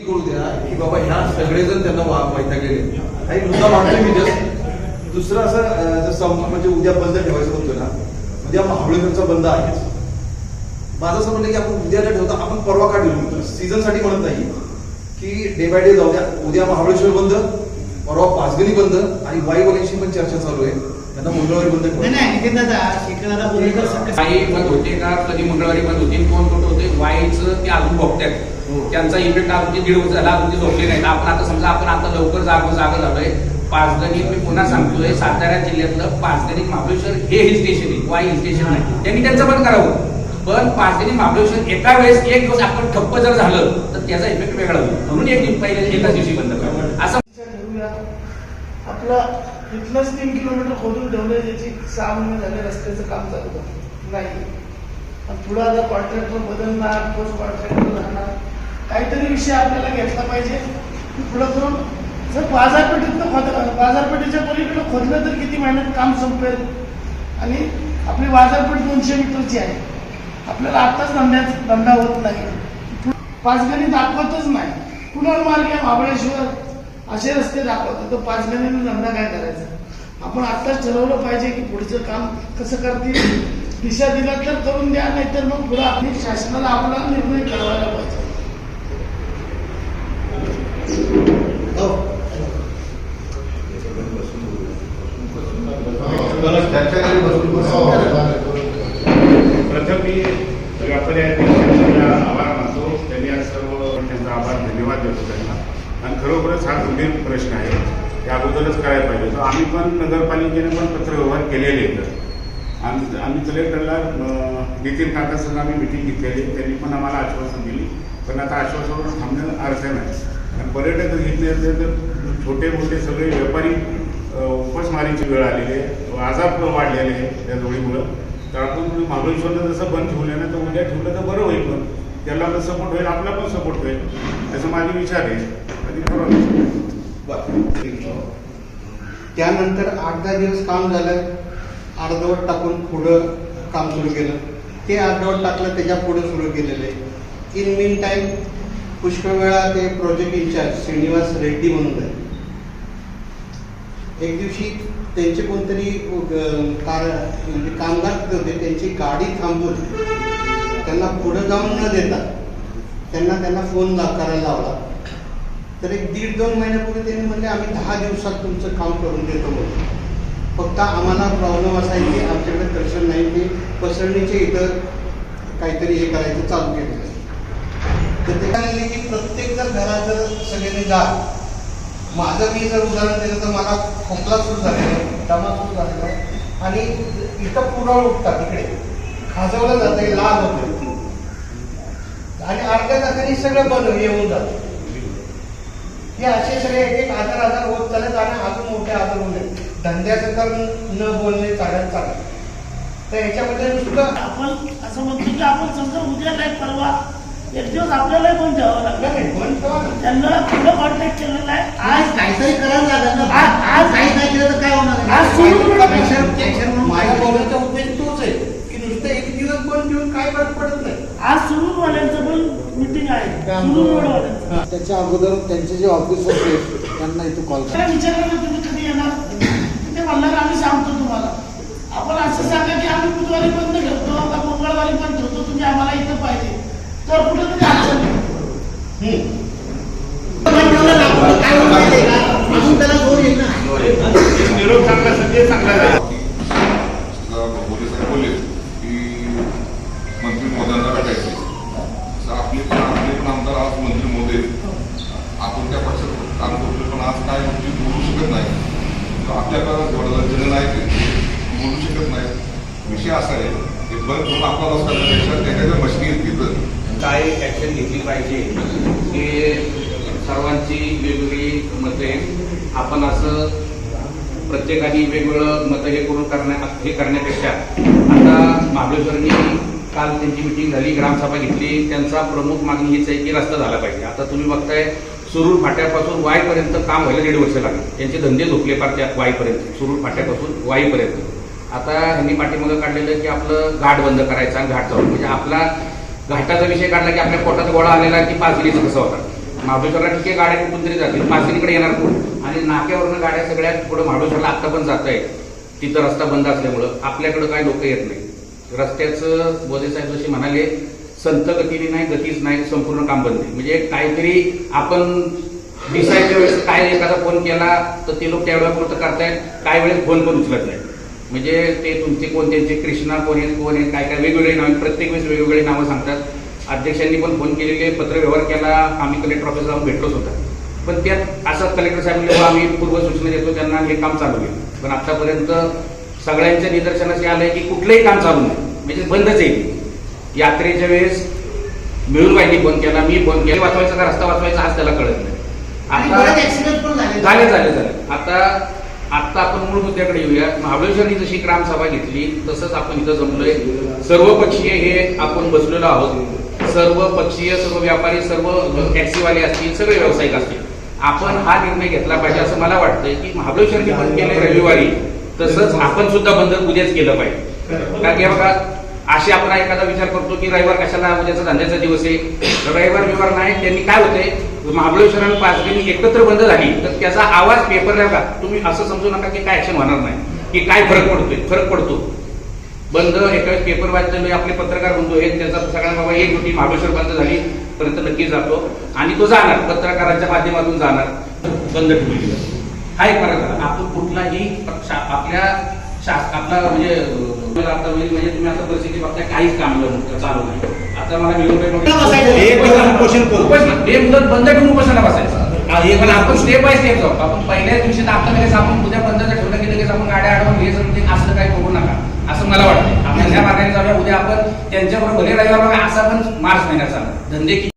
करू द्या की बाबा ह्या सगळेजण त्यांना वैतागलेले काही मुद्दा मागतोय मी जस्ट दुसरं असं म्हणजे उद्या बंद ठेवायचं होतं ना, उद्या महाबळेश्वरचा बंद आहेच. माझं असं म्हणलं की आपण उद्या न ठेवता आपण परवा का ठेवू, सीझन साठी म्हणत नाही की डे बाय डे जाऊ द्या. उद्या महाबळेश्वर बंद, परवा पाचगणी बंद आणि वाईवाल्यांशी पण चर्चा चालू आहे, त्यांना मंगळवारी बंद ठेवा. काही बंद होते का, कधी मंगळवारी बंद होते, कोण कोण होते वाईचं ते अजून बघतात. त्यांचा इफेक्ट अजून ते 1.5 वर्ष झाला, अजून ते झोपले नाहीत. आपण आता समजा आपण आता लवकर जागं झालोय. पाचगणित मी पुन्हा सांगतोय, सातारा जिल्ह्यातलं पाचगणित महाबळेश्वर हे हिल स्टेशन आहे, वाई हिल स्टेशन नाही. त्यांनी त्यांचं बंद करावं. पण पाचगणी महाबळेश्वर एका वेळेस एक दिवस आपण ठप्प जर झालं तर त्याचा इफेक्ट वेगळा होईल. म्हणून एक दिवस पहिले एकाच दिवशी बंद करावं असं आपलं. इथलंच 3 किलोमीटर खोदून ठेवलं, ज्याची 6 महिने झाले रस्त्याचं काम चालू नाही. पुढे आता कॉन्ट्रॅक्टर बदलणार, पोस्ट कॉन्ट्रॅक्टर राहणार, काहीतरी विषय आपल्याला घेतला पाहिजे. पुढे करून जर बाजारपेठेच्या पलीकडे खोदलं तर किती महिन्यात काम संपेल. आणि आपली बाजारपेठ 200 मीटरची आहे. आपल्याला आत्ताच धंदा होत नाही. पाचगणी दाखवतच नाही. पुनर्मार्ग महाबळेश्वर असे रस्ते दाखवतात, तर पाचगणीने धंदा काय करायचा. आपण आत्ताच ठरवलं पाहिजे की पुढचं काम कसं करतील. दिशा दिला तर करून द्या, नाहीतर मग पुढे आपली शासनाला आपला निर्णय करायला पाहिजे. प्रथम मी व्यापारी आभार मानतो. त्यांनी आज सर्व त्यांचा आभार धन्यवाद देतो त्यांना. आणि खरोखरच हा गंभीर प्रश्न आहे, त्या अगोदरच करायला पाहिजे. तर आम्ही पण नगरपालिकेने पण पत्रव्यवहार केलेले आहेत. आम्ही कलेक्टरला नितीन काकासंग आम्ही मिटिंग घेतलेली, त्यांनी पण आम्हाला आश्वासन दिली. पण आता आश्वासनावर थांबण्याचा अर्थ नाही. आणि पर्यटक घेतले तर छोटे मोठे सगळे व्यापारी उपासमारीची वेळ आलेली आहे, आजार वाढलेले आहे त्या जोडीमुळं. तर आपण महाबळेश्वरला जसं बंद ठेवलं ना, तर उद्या ठेवलं तर बरं होईल. पण त्याला पण सपोर्ट होईल, आपला पण सपोर्ट होईल, असं माझे विचार आहे. आणि त्यानंतर 8-10 दिवस काम झालं, अर्धवट टाकून पुढं काम सुरू केलं. ते अर्धवट टाकलं, त्याच्या पुढे सुरू केलेलं आहे. इन मीन टाईम पुष्कळ वेळा ते प्रोजेक्ट इन्चार्ज श्रीनिवास रेड्डी म्हणून आहे. एक दिवशी त्यांचे कोणतरी म्हणजे कामगार होते, त्यांची गाडी थांबवून त्यांना पुढे जाऊन न देता त्यांना फोन करायला लावला. तर एक 1.5-2 महिन्यापूर्वी त्यांनी म्हणले आम्ही 10 दिवसात तुमचं काम करून देतो म्हणून. फक्त आम्हाला प्रॉब्लेम असा आहे की आमच्याकडे कल्चर नाही, ते पसरणीचे इथं काहीतरी हे करायचं चालू केलं. तर ते काय की प्रत्येक जर घरात जर सगळ्यांनी जा, माझं मी जर उदाहरण दिलं तर मला खोकला सुरू झालेला आहे, दमा सुरू झालेला आहे, आणि इथं पुरळ उठतात, इकडे खाजवलं जातं, लाल होतं, आणि अर्ध्या तासाने सगळं बंद येऊन जातं. हे असे सगळे एक आजार होत चालत आणि अजून मोठे आजार होणे, धंद्याचं तर न बोलणे चालत. तर याच्यामध्ये नुसतं आपण असं म्हणतो की आपण समजा उद्या काय परवा एक दिवस आपल्याला पण ठेवावं लागलं. त्यांना पुढे कॉन्टॅक्ट केलेला आहे. आज काहीतरी करायला लागेल ना. आज काही नाही केलं तर काय होणार. आज माझ्या बोलण्याचा उद्देश तोच आहे की नुसतं एक दिवस बंद ठेवून काय फरक पडत नाही. आज सुरूरवाल्यांचं पण मिटिंग आहे. त्याच्या अगोदर त्यांचे जे ऑफिसर होते त्यांना इथे कॉल विचारलं तुम्ही कधी येणार, ते म्हणणार आम्ही सांगतो तुम्हाला. आपण असं सांगा की आम्ही बुधवारी बंद ठेवतो, आता मंगळवारी बंद ठेवतो, तुम्ही आम्हाला इथं पाहिजे, तर कुठेतरी अडचण निरोप चांगला चांगला बोलले की मंत्री महोदयांना भेटायचे. आपले आमदार आज मंत्री महोदय, आपण त्या पक्षात काम करतो, पण आज काय म्हणजे बोलू शकत नाही. आपल्याकडं जेवढं जण आहे ते बोलू शकत नाही. विषय असा आहे की बंद करून आपल्याला करण्यापेक्षा त्याच्या मशिनी तिथं काय ॲक्शन घेतली पाहिजे की सर्वांची वेगवेगळी मते. आपण असं प्रत्येकाने वेगवेगळं मतं हे करून हे करण्यापेक्षा आता महाबळेश्वरनी काल त्यांची मिटिंग झाली, ग्रामसभा घेतली. त्यांचा प्रमुख मागणी हीच आहे की रस्ता झाला पाहिजे. आता तुम्ही बघताय सुरूर फाट्यापासून वाईपर्यंत काम व्हायला 1.5 वर्ष लागले. त्यांचे धंदे झोपले पार त्या वाईपर्यंत, सुरूर फाट्यापासून वाईपर्यंत. आता ह्यांनी पाठीमागं काढलेलं की आपलं घाट बंद करायचा आणि घाट जाऊन, म्हणजे आपला घाटाचा विषय काढला की आपल्या पोटात गोळा आलेला की पाचगणीचा कसा होता. महाबळेश्वरला ठीक आहे, गाड्या कुठून तरी जातील, मार्केटकडे येणार कोण, आणि नाक्यावरनं गाड्या सगळ्या पुढे महाबळेश्वरला आता पण जात आहेत. तिथं रस्ता बंद असल्यामुळं आपल्याकडं काय लोक येत नाही. रस्त्याचं मोदी साहेब जसे म्हणाले, संत गतीने नाही, गतीच नाही, संपूर्ण काम बंद आहे. म्हणजे काहीतरी आपण दिसायच्या वेळेस काय एखादा फोन केला तर ते लोक त्यावेळेला पुरतं करतायत, काही वेळेस फोन पण उचलत नाही. म्हणजे ते तुमचे कोण, त्यांचे कृष्णा कोण आहेत काय काय वेगवेगळे नाव, प्रत्येक वेळेस वेगवेगळे नावं सांगतात. अध्यक्षांनी पण फोन केलेले, पत्रव्यवहार केला, आम्ही कलेक्टर ऑफिसला जाऊन भेटलोच होता. पण त्यात असं कलेक्टर साहेब आम्ही पूर्वसूचना देतो त्यांना, हे काम चालू आहे. पण आतापर्यंत सगळ्यांच्या निदर्शनास आलंय की कुठलंही काम चालू नाही, म्हणजे बंदच आहे. यात्रेच्या वेळेस मिळून बाईंनी फोन केला, मी फोन केला, वाचवायचा का रस्ता वाचवायचा हाच त्याला कळत नाही. झाले. आता आपण मूळ मुद्द्याकडे येऊया. महाबळेश्वरनी जशी ग्रामसभा घेतली तसंच आपण इथं जमलोय. सर्व पक्षीय हे आपण बसलेलो आहोत. सर्व पक्षीय, सर्व व्यापारी, सर्व टॅक्सीवाले असतील, सगळे व्यावसायिक असतील. आपण हा निर्णय घेतला पाहिजे असं मला वाटतंय की महाबळेश्वरनी बंद केले रविवारी, तसंच आपण सुद्धा बंद उद्याच केलं पाहिजे. कारण की बघा, असे आपण एखादा विचार करतो की रविवार कशाला, उद्याचा धंद्याचा दिवस आहे, रविवार नाही. त्यांनी काय होते, महाबळेश्वर आणि पाचगणी एकत्र बंद झाली तर त्याचा आवाज पेपरला बघा. तुम्ही असं समजू नका की काय ऍक्शन होणार नाही, की काय फरक पडतो. बंद एका वेळेस पेपर वाचलेले आपले पत्रकार बंधू आहेत, त्याचा सगळ्या बाबा एक होती महाबळेश्वर बंद झाली पर्यंत नक्की जातो आणि तो जाणार, पत्रकारांच्या माध्यमातून जाणार, बंद ठेवली. हा एक फरक झाला. आपण कुठलाही आपला म्हणजे तुम्ही आता परिस्थिती बघताय, काहीच काम चालू नाही. आता मला बेमुदत बंद ठेवून उपोषणाला बसायचं. पण आपण स्टेप बाय स्टेप जाऊ. आपण पहिल्याच दिवशी आता लगेच आपण उद्या बंद ठेवलं की लगेच आपण गाड्या अडवून घ्यायचं, असं काही करू नका असं मला वाटतं. आपण ह्या मार्गाने जाऊया. उद्या आपण त्यांच्याबरोबर रविवार असा पण मार्च महिन्याचा धंदे